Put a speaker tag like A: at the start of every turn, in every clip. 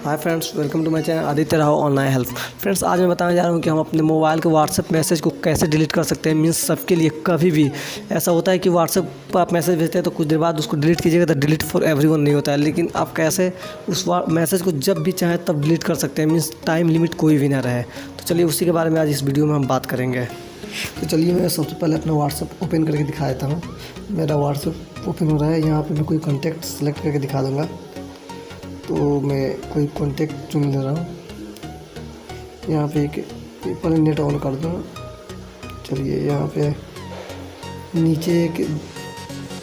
A: Hi friends, welcome to my channel Aditya Rao online help. Friends, आज मैं बताने जा रहा हूँ कि हम अपने मोबाइल के व्हाट्सएप मैसेज को कैसे डिलीट कर सकते हैं। मीन्स सबके लिए कभी भी ऐसा होता है कि व्हाट्सएप पर आप मैसेज भेजते हैं तो कुछ देर बाद उसको डिलीट कीजिएगा तो डिलीट फॉर एवरीवन नहीं होता है, लेकिन आप कैसे उस मैसेज को जब भी चाहें तब डिलीट कर सकते हैं। मीन्स टाइम लिमिट कोई भी ना रहे। तो चलिए उसी के बारे में आज इस वीडियो में हम बात करेंगे। तो चलिए मैं सबसे पहले अपना व्हाट्सएप ओपन करके दिखा देता हूँ। मेरा व्हाट्सएप ओपन हो रहा है। यहाँ पे मैं कोई कॉन्टैक्ट सेलेक्ट करके दिखा दूँगा। तो मैं कोई कॉन्टैक्ट चुन ले रहा हूँ। यहाँ पे एक पहले नेट ऑन कर दूँ। चलिए यहाँ पे नीचे एक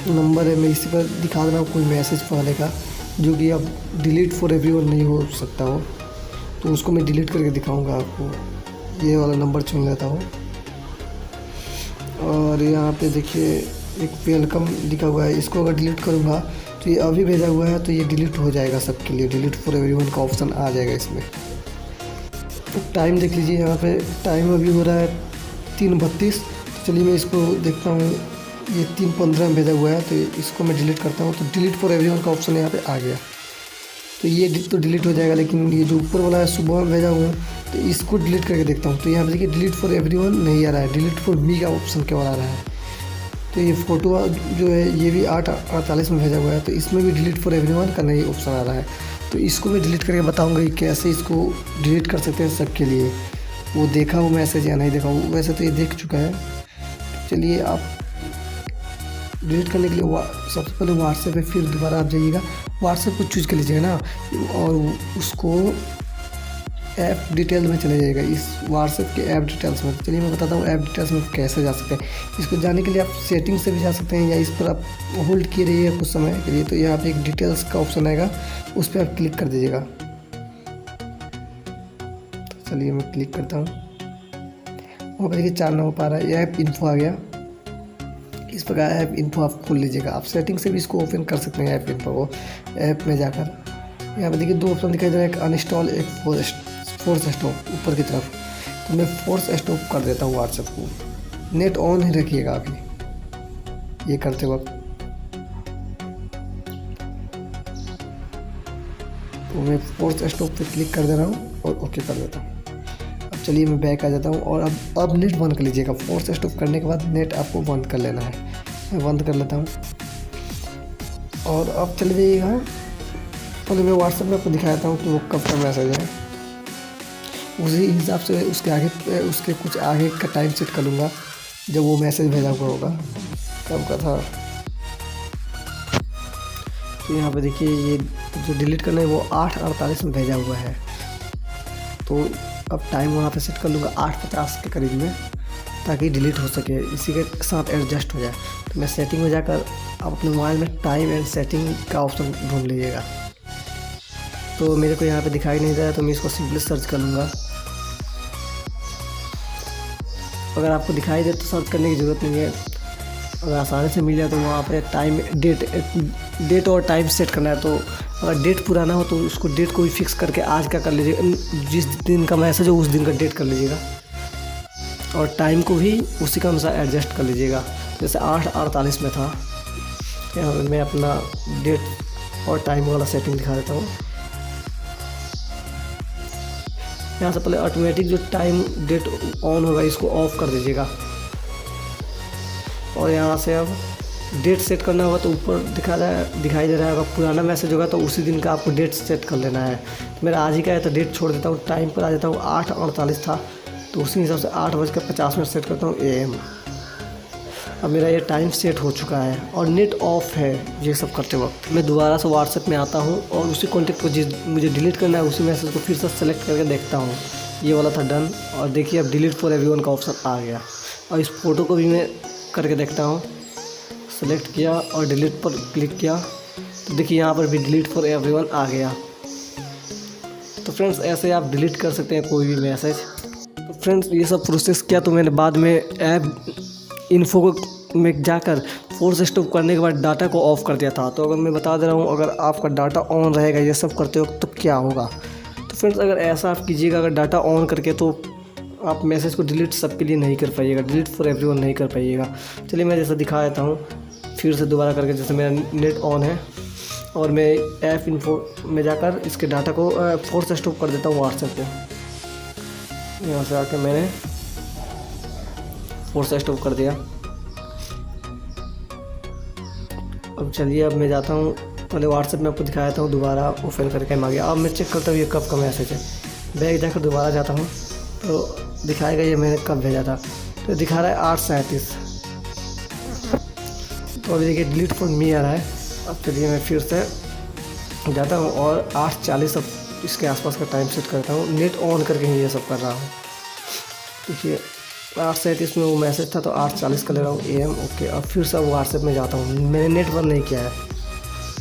A: नंबर है, मैं इसी पर दिखा रहा हूँ कोई मैसेज पहले का जो कि अब डिलीट फॉर एवरीवन नहीं हो सकता हो, तो उसको मैं डिलीट करके दिखाऊंगा आपको। ये वाला नंबर चुन लेता हूँ और यहाँ पे देखिए एक वेलकम लिखा हुआ है। इसको अगर डिलीट करूँगा तो ये अभी भेजा हुआ है तो ये डिलीट हो जाएगा सबके लिए। डिलीट फॉर एवरीवन का ऑप्शन आ जाएगा इसमें। तो टाइम देख लीजिए, यहाँ पे टाइम अभी हो रहा है 3:32। चलिए मैं इसको देखता हूँ। ये 3:15 में भेजा हुआ है तो इसको मैं डिलीट करता हूँ। तो डिलीट फॉर एवरीवन का ऑप्शन यहाँ पे आ गया। तो ये तो डिलीट हो जाएगा, लेकिन ये जो ऊपर वाला है सुबह में भेजा हुआ है तो इसको डिलीट करके देखता हूँ। तो यहाँ पे देखिए डिलीट फॉर एवरीवन नहीं आ रहा है, डिलीट फॉर मी का ऑप्शन केवल आ रहा है। तो ये फ़ोटो जो है ये भी 8:48 में भेजा हुआ है, तो इसमें भी डिलीट फॉर एवरीवन का नहीं ऑप्शन आ रहा है। तो इसको मैं डिलीट करके बताऊंगा कि कैसे इसको डिलीट कर सकते हैं सबके लिए। वो देखा हो मैसेज या नहीं देखा हो, वैसे तो ये देख चुका है। चलिए आप डिलीट करने के लिए सबसे पहले व्हाट्सएप पे फिर दोबारा आप जाइएगा, व्हाट्सएप को चूज़ कर लीजिएगा ना, और उसको ऐप डिटेल में चले जाएगा। इस व्हाट्सएप के ऐप डिटेल्स में चलिए मैं बताता हूँ ऐप डिटेल्स में कैसे जा सकते हैं। इसको जाने के लिए आप सेटिंग से भी जा सकते हैं या इस पर आप होल्ड किए रहिए कुछ समय के लिए। तो यहाँ पे एक डिटेल्स का ऑप्शन आएगा, उस पर आप क्लिक कर दीजिएगा। तो चलिए मैं क्लिक करता हूँ। वहाँ पर देखिए 4 ना हो पा रहा है, ऐप इन्फो आ गया। इस प्रकार ऐप इन्फो आप खोल लीजिएगा। आप सेटिंग से भी इसको ओपन कर सकते हैं ऐप इन्फो को। ऐप में जाकर यहाँ पर देखिए 2 ऑप्शन दिखाई दे रहा है, एक अनइंस्टॉल, एक फोर्स स्टॉप ऊपर की तरफ। तो मैं फोर्स स्टॉप कर देता हूँ व्हाट्सएप को। नेट ऑन ही रखिएगा अभी ये करते वक्त। तो मैं फोर्स स्टॉप पे क्लिक कर दे रहा हूँ और ओके कर देता हूँ। अब चलिए मैं बैक आ जाता हूँ और अब नेट बंद कर लीजिएगा। फोर्स स्टॉप करने के बाद नेट आपको बंद कर लेना है। मैं बंद कर लेता हूँ और अब चले जाइएगा। पहले मैं व्हाट्सएप में आपको दिखाता हूँ कि वो कब का मैसेज है। उसी हिसाब से उसके कुछ आगे का टाइम सेट कर लूँगा जब वो मैसेज भेजा हुआ होगा कब का था। तो यहाँ पे देखिए ये जो डिलीट करना है वो 8:48 में भेजा हुआ है। तो अब टाइम वहाँ पे सेट कर लूँगा 8:50 के करीब में, ताकि डिलीट हो सके, इसी के साथ एडजस्ट हो जाए। तो मैं सेटिंग में जाकर आप अपने मोबाइल में टाइम एंड सेटिंग का ऑप्शन ढूंढ लीजिएगा। तो मेरे को यहाँ पे दिखाई नहीं रहा है तो मैं इसको सिंपली सर्च कर लूँगा। अगर आपको दिखाई दे तो सर्च करने की ज़रूरत नहीं है, अगर आसानी से मिल जाए तो वहाँ पे टाइम डेट और टाइम सेट करना है। तो अगर डेट पुराना हो तो उसको डेट को भी फिक्स करके आज का कर लीजिएगा। जिस दिन का मैसेज हो उस दिन का डेट कर लीजिएगा और टाइम को भी उसी के अनुसार एडजस्ट कर लीजिएगा। जैसे 8:48 में था, यहाँ पर मैं अपना डेट और टाइम वाला सेटिंग दिखा देता हूँ। यहाँ से पहले ऑटोमेटिक जो टाइम डेट ऑन होगा इसको ऑफ कर दीजिएगा और यहाँ से अब डेट सेट करना होगा तो ऊपर दिखाई दे रहा है। अगर पुराना मैसेज होगा तो उसी दिन का आपको डेट सेट कर लेना है। तो मेरा आज ही का है तो डेट छोड़ देता हूँ, टाइम पर आ जाता हूँ। 8:48 था तो उसी हिसाब से 8:50 सेट करता हूँ AM। अब मेरा ये टाइम सेट हो चुका है और नेट ऑफ है। ये सब करते वक्त मैं दोबारा से व्हाट्सएप में आता हूँ और उसी कॉन्टैक्ट को जिस मुझे डिलीट करना है उसी मैसेज को फिर से सेलेक्ट करके देखता हूँ। ये वाला था डन और देखिए अब डिलीट फॉर एवरीवन का ऑप्शन आ गया। और इस फ़ोटो को भी मैं करके देखता हूँ। सेलेक्ट किया और डिलीट पर क्लिक किया तो देखिए यहाँ पर भी डिलीट फॉर एवरीवन आ गया। तो फ्रेंड्स ऐसे आप डिलीट कर सकते हैं कोई भी मैसेज। तो फ्रेंड्स ये सब प्रोसेस किया तो मैंने बाद में ऐप इन्फो में जाकर फोर्स स्टॉप करने के बाद डाटा को ऑफ़ कर दिया था। तो अगर मैं बता दे रहा हूँ, अगर आपका डाटा ऑन रहेगा ये सब करते हो तो क्या होगा। तो फ्रेंड्स अगर ऐसा आप कीजिएगा, अगर डाटा ऑन करके, तो आप मैसेज को डिलीट सबके लिए नहीं कर पाइएगा, डिलीट फॉर एवरीवन नहीं कर पाइएगा। चलिए मैं जैसा दिखा देता हूँ फिर से दोबारा करके। जैसे मेरा नेट ऑन है और मैं ऐप इन्फो में जाकर इसके डाटा को फोर्स स्टॉप कर देता हूँ व्हाट्सएप को। यहाँ से आके मैंने फोर्स स्टॉप कर दिया। अब चलिए अब मैं जाता हूँ, पहले व्हाट्सएप में आपको दिखाया था दोबारा ओपन करके हम आ गया। अब मैं चेक करता हूँ ये कब का मैसेज है। बैग जाकर दोबारा जाता हूँ तो दिखाएगा ये मैंने कब भेजा था, तो दिखा रहा है 8:37। तो अभी देखिए डिलीट फॉर मी आ रहा है। अब चलिए मैं फिर से जाता हूँ और 8:40 अब इसके आसपास का टाइम सेट करता हूँ। नेट ऑन करके ही ये सब कर रहा हूँ। देखिए 8:37 में वो मैसेज था तो 8:40 का ले रहा हूँ AM। ओके, अब फिर से व्हाट्सएप में जाता हूँ। मैंने नेट बंद नहीं किया है।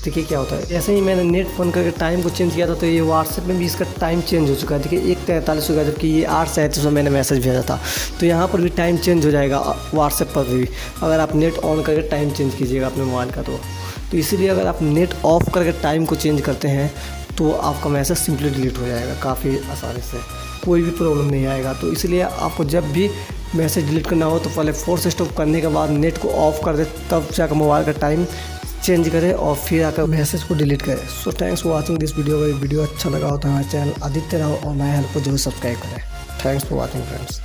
A: देखिए क्या होता है, ऐसे ही मैंने नेट बंद करके टाइम को चेंज किया था तो ये व्हाट्सएप में भी इसका टाइम चेंज हो चुका है। देखिए 1:43 हो गया, जबकि ये 8:37 में मैंने मैसेज भेजा था। तो यहाँ पर भी टाइम चेंज हो जाएगा व्हाट्सएप पर भी, अगर आप नेट ऑन करके टाइम चेंज कीजिएगा अपने मोबाइल का। तो इसीलिए अगर आप नेट ऑफ करके टाइम को चेंज करते हैं तो आपका मैसेज सिंपली डिलीट हो जाएगा काफ़ी आसानी से, कोई भी प्रॉब्लम नहीं आएगा। तो इसलिए आपको जब भी मैसेज डिलीट करना हो तो पहले फोर्स स्टॉप करने के बाद नेट को ऑफ कर दे, तब जाकर मोबाइल का टाइम चेंज करें और फिर आकर मैसेज को डिलीट करें। So thanks for watching this video. अगर वीडियो अच्छा लगा हो तो हमारे चैनल आदित्य राव और माय हेल्प को जरूर सब्सक्राइब करें। Thanks for watching friends.